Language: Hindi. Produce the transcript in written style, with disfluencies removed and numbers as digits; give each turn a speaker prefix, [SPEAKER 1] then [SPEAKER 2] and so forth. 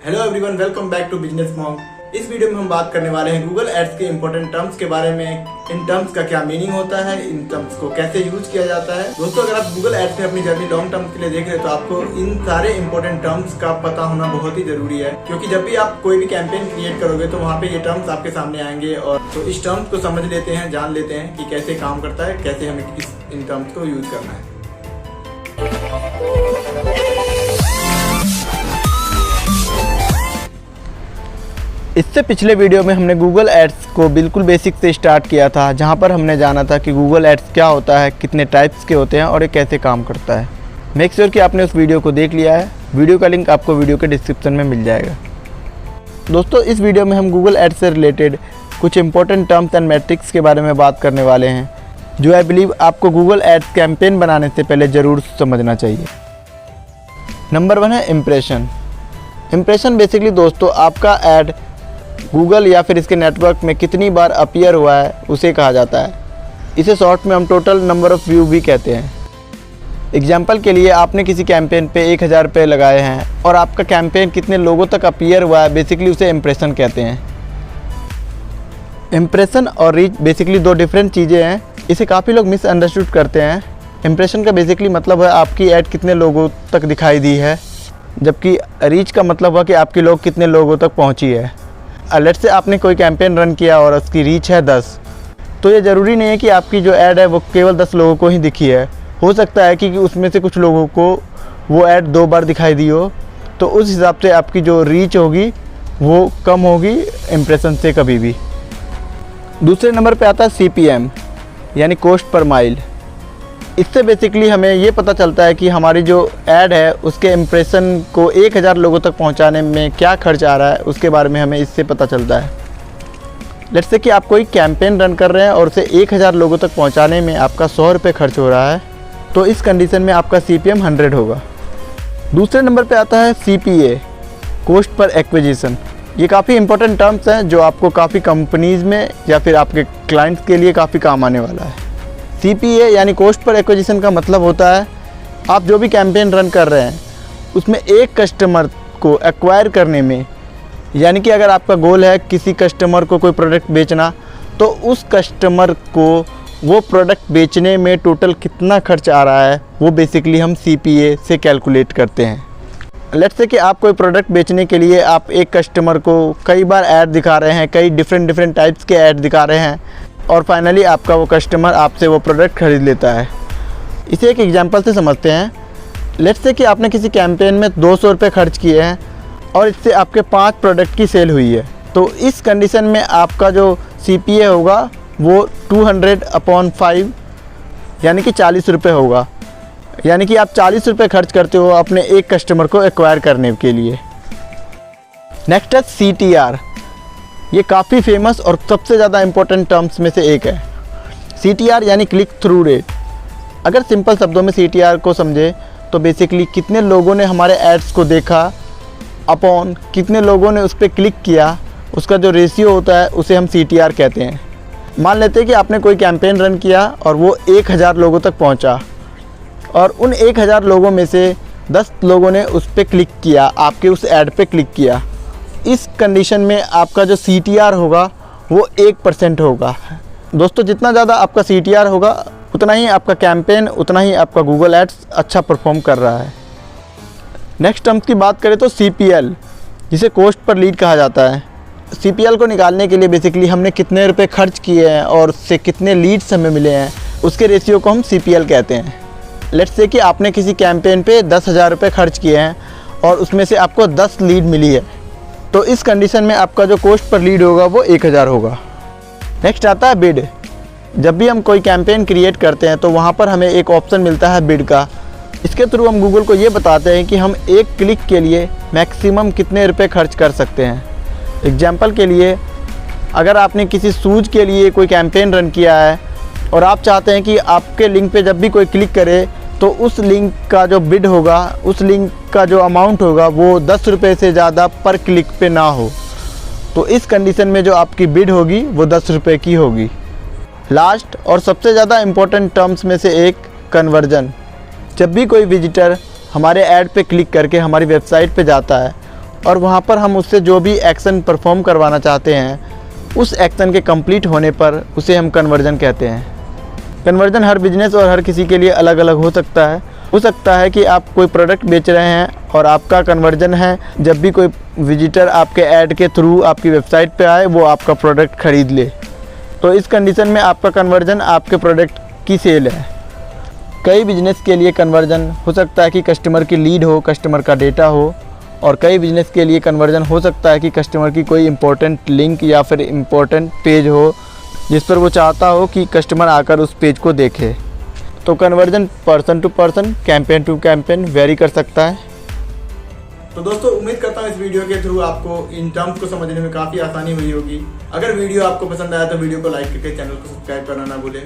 [SPEAKER 1] Hello everyone, welcome back to business monk. इस वीडियो में हम बात करने वाले हैं गूगल एड्स के इंपॉर्टेंट टर्म्स के बारे में। इन टर्म्स का क्या मीनिंग होता है, इन टर्म्स को कैसे यूज किया जाता है। दोस्तों, अगर आप गूगल एड्स में अपनी जर्नी लॉन्ग टर्म के लिए देख रहे हैं तो आपको इन सारे इंपॉर्टेंट टर्म्स का पता होना बहुत ही जरूरी है, क्योंकि जब भी आप कोई भी कैंपेन क्रिएट करोगे तो वहाँ पे ये टर्म्स आपके सामने आएंगे। और तो इस टर्म्स को समझ लेते हैं, जान लेते हैं कि कैसे काम करता है, कैसे हमें इन टर्म्स को यूज करना है।
[SPEAKER 2] इससे पिछले वीडियो में हमने गूगल एड्स को बिल्कुल बेसिक से स्टार्ट किया था, जहां पर हमने जाना था कि गूगल एड्स क्या होता है, कितने टाइप्स के होते हैं और ये कैसे काम करता है। मेक श्योर कि आपने उस वीडियो को देख लिया है। वीडियो का लिंक आपको वीडियो के डिस्क्रिप्शन में मिल जाएगा। दोस्तों, इस वीडियो में हम गूगल एड्स से रिलेटेड कुछ इंपॉर्टेंट टर्म्स एंड मैट्रिक्स के बारे में बात करने वाले हैं, जो आई बिलीव आपको गूगल एड्स कैंपेन बनाने से पहले ज़रूर समझना चाहिए। नंबर 1 है इम्प्रेशन। इम्प्रेशन बेसिकली दोस्तों आपका ऐड गूगल या फिर इसके नेटवर्क में कितनी बार अपीयर हुआ है उसे कहा जाता है। इसे शॉर्ट में हम टोटल नंबर ऑफ़ व्यू भी कहते हैं। एग्जाम्पल के लिए आपने किसी कैंपेन पे 1000 रुपये लगाए हैं और आपका कैंपेन कितने लोगों तक अपीयर हुआ है, बेसिकली उसे इम्प्रेशन कहते हैं। इम्प्रेशन और रीच बेसिकली दो डिफरेंट चीज़ें हैं। इसे काफ़ी लोग मिसअंडरस्टूड करते हैं। इम्प्रेशन का बेसिकली मतलब है आपकी ऐड कितने लोगों तक दिखाई दी है, जबकि रीच का मतलब है कि आपकी लोग कितने लोगों तक पहुँची है। लेट्स से आपने कोई कैंपेन रन किया और उसकी रीच है 10, तो ये ज़रूरी नहीं है कि आपकी जो ऐड है वो केवल 10 लोगों को ही दिखी है। हो सकता है कि उसमें से कुछ लोगों को वो ऐड 2 बार दिखाई दी हो, तो उस हिसाब से आपकी जो रीच होगी वो कम होगी इम्प्रेशन से कभी भी। दूसरे नंबर पे आता है CPM यानी कॉस्ट पर माइल। इससे बेसिकली हमें ये पता चलता है कि हमारी जो ऐड है उसके इम्प्रेशन को 1000 लोगों तक पहुंचाने में क्या खर्च आ रहा है, उसके बारे में हमें इससे पता चलता है। लेट्स से कि आप कोई कैंपेन रन कर रहे हैं और उसे 1000 लोगों तक पहुंचाने में आपका 100 रुपये खर्च हो रहा है, तो इस कंडीशन में आपका CPM 100 होगा। दूसरे नंबर पर आता है CPA कॉस्ट पर एक्विजिशन। ये काफ़ी इंपॉर्टेंट टर्म्स हैं जो आपको काफ़ी कंपनीज़ में या फिर आपके क्लाइंट्स के लिए काफ़ी काम आने वाला है। CPA यानी कॉस्ट पर एक्विजिशन का मतलब होता है आप जो भी कैंपेन रन कर रहे हैं उसमें एक कस्टमर को एक्वायर करने में, यानी कि अगर आपका गोल है किसी कस्टमर को कोई प्रोडक्ट बेचना, तो उस कस्टमर को वो प्रोडक्ट बेचने में टोटल कितना खर्च आ रहा है वो बेसिकली हम CPA से कैलकुलेट करते हैं। लेट्स से कि आप कोई प्रोडक्ट बेचने के लिए आप एक कस्टमर को कई बार ऐड दिखा रहे हैं, कई डिफरेंट टाइप्स के ऐड दिखा रहे हैं और फाइनली आपका वो कस्टमर आपसे वो प्रोडक्ट खरीद लेता है। इसे एक एग्जांपल से समझते हैं। लेट्स से कि आपने किसी कैंपेन में 200 रुपये खर्च किए हैं और इससे आपके 5 प्रोडक्ट की सेल हुई है, तो इस कंडीशन में आपका जो CPA होगा वो 200/5 यानी कि 40 रुपये होगा। यानी कि आप 40 रुपये खर्च करते हो अपने एक कस्टमर को एक्वायर करने के लिए। नेक्स्ट है CTR। ये काफ़ी फेमस और सबसे ज़्यादा इम्पोर्टेंट टर्म्स में से एक है। CTR यानी क्लिक थ्रू रेट। अगर सिंपल शब्दों में CTR को समझे तो बेसिकली कितने लोगों ने हमारे एड्स को देखा अपॉन कितने लोगों ने उस पर क्लिक किया, उसका जो रेशियो होता है उसे हम CTR कहते हैं। मान लेते हैं कि आपने कोई कैंपेन रन किया और वो 1000 लोगों तक पहुंचा और उन 1000 लोगों में से 10 लोगों ने उस पर क्लिक किया, आपके उस ऐड पे क्लिक किया। इस कंडीशन में आपका जो CTR होगा वो 1% होगा। दोस्तों, जितना ज़्यादा आपका CTR होगा उतना ही आपका कैंपेन, उतना ही आपका गूगल एड्स अच्छा परफॉर्म कर रहा है। नेक्स्ट टर्म्स की बात करें तो CPL, जिसे कॉस्ट पर लीड कहा जाता है। CPL को निकालने के लिए बेसिकली हमने कितने रुपए खर्च किए हैं और उससे कितने लीड्स हमें मिले हैं, उसके रेशियो को हम CPL कहते हैं। लेट्स से कि आपने किसी कैंपेन पे 10,000 रुपये खर्च किए हैं और उसमें से आपको 10 लीड मिली है, तो इस कंडीशन में आपका जो कॉस्ट पर लीड होगा वो 1000 होगा। नेक्स्ट आता है बिड। जब भी हम कोई कैंपेन क्रिएट करते हैं तो वहाँ पर हमें एक ऑप्शन मिलता है बिड का। इसके थ्रू हम गूगल को ये बताते हैं कि हम एक क्लिक के लिए मैक्सिमम कितने रुपए खर्च कर सकते हैं। एग्जाम्पल के लिए, अगर आपने किसी शूज़ के लिए कोई कैंपेन रन किया है और आप चाहते हैं कि आपके लिंक पे जब भी कोई क्लिक करे तो उस लिंक का जो बिड होगा, उस लिंक का जो अमाउंट होगा वो 10 रुपये से ज़्यादा पर क्लिक पे ना हो, तो इस कंडीशन में जो आपकी बिड होगी वो 10 रुपये की होगी। लास्ट और सबसे ज़्यादा इम्पोर्टेंट टर्म्स में से एक कन्वर्जन। जब भी कोई विजिटर हमारे ऐड पे क्लिक करके हमारी वेबसाइट पे जाता है और वहाँ पर हम उससे जो भी एक्शन परफॉर्म करवाना चाहते हैं उस एक्शन के कंप्लीट होने पर उसे हम कन्वर्जन कहते हैं। कन्वर्जन हर बिजनेस और हर किसी के लिए अलग अलग हो सकता है कि आप कोई प्रोडक्ट बेच रहे हैं और आपका कन्वर्जन है जब भी कोई विजिटर आपके ऐड के थ्रू आपकी वेबसाइट पे आए वो आपका प्रोडक्ट ख़रीद ले, तो इस कंडीशन में आपका कन्वर्जन आपके प्रोडक्ट की सेल है। कई बिजनेस के लिए कन्वर्जन हो सकता है कि कस्टमर की लीड हो, कस्टमर का डेटा हो, और कई बिजनेस के लिए कन्वर्जन हो सकता है कि कस्टमर की कोई इम्पोर्टेंट लिंक या फिर इम्पोर्टेंट पेज हो जिस पर वो चाहता हो कि कस्टमर आकर उस पेज को देखे। तो conversion person to person, campaign to campaign vary कर सकता है।
[SPEAKER 1] तो दोस्तों उम्मीद करता हूँ इस वीडियो के थ्रू आपको इन टर्म्स को समझने में काफ़ी आसानी हुई होगी। अगर वीडियो आपको पसंद आया तो वीडियो को लाइक करके चैनल को सब्सक्राइब करना ना भूलें।